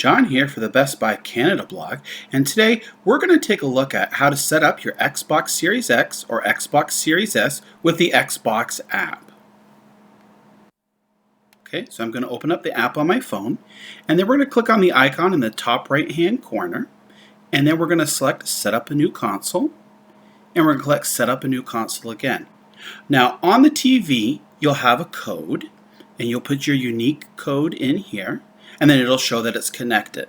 John here for the Best Buy Canada blog, and today we're going to take a look at how to set up your Xbox Series X or Xbox Series S with the Xbox app. Okay, so I'm going to open up the app on my phone, and then we're going to click on the icon in the top right hand corner, and then we're going to select Set Up a New Console, and we're going to click Set Up a New Console again. Now on the TV you'll have a code, and you'll put your unique code in here, and then it'll show that it's connected.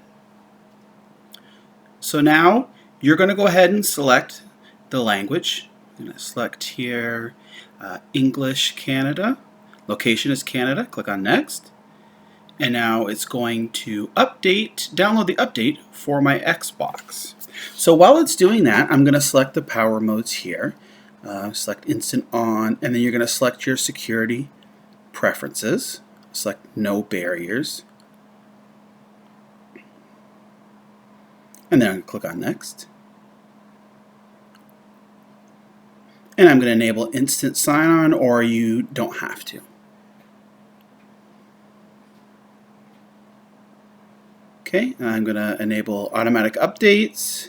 So now you're going to go ahead and select the language. I'm going to select here English Canada. Location is Canada. Click on Next. And now it's going to download the update for my Xbox. So while it's doing that, I'm going to select the power modes here. Select Instant On, and then you're going to select your security preferences. Select No Barriers. And then I'm going to click on Next. And I'm going to enable instant sign-on, or you don't have to. Okay, I'm going to enable automatic updates,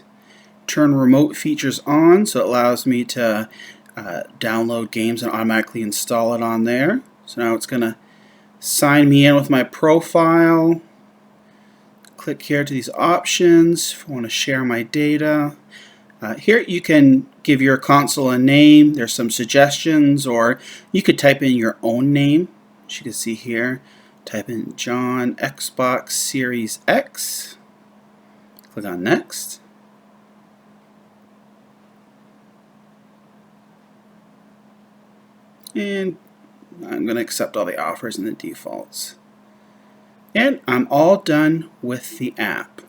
turn remote features on, so it allows me to download games and automatically install it on there. So now it's going to sign me in with my profile. Click here to these options if I want to share my data. Here you can give your console a name. There's some suggestions, or you could type in your own name. As you can see here, type in John Xbox Series X. Click on Next. And I'm going to accept all the offers and the defaults. And I'm all done with the app.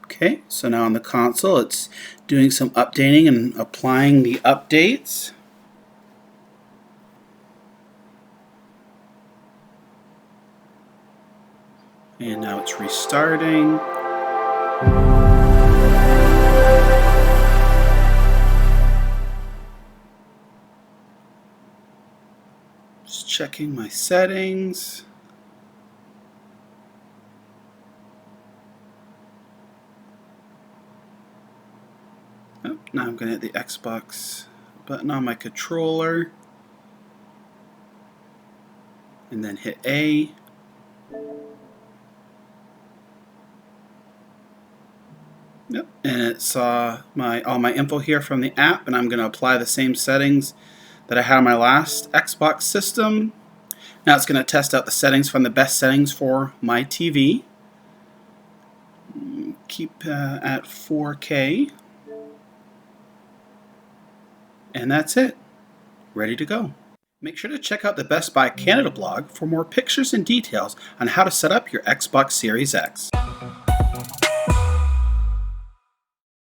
Okay, so now on the console it's doing some updating and applying the updates. And now it's restarting. Just checking my settings. Oh, now I'm going to hit the Xbox button on my controller. And then hit A. Yep. And it saw all my info here from the app, and I'm going to apply the same settings that I had on my last Xbox system. Now it's going to test out the settings from the best settings for my TV. Keep at 4K. And that's it. Ready to go. Make sure to check out the Best Buy Canada blog for more pictures and details on how to set up your Xbox Series X.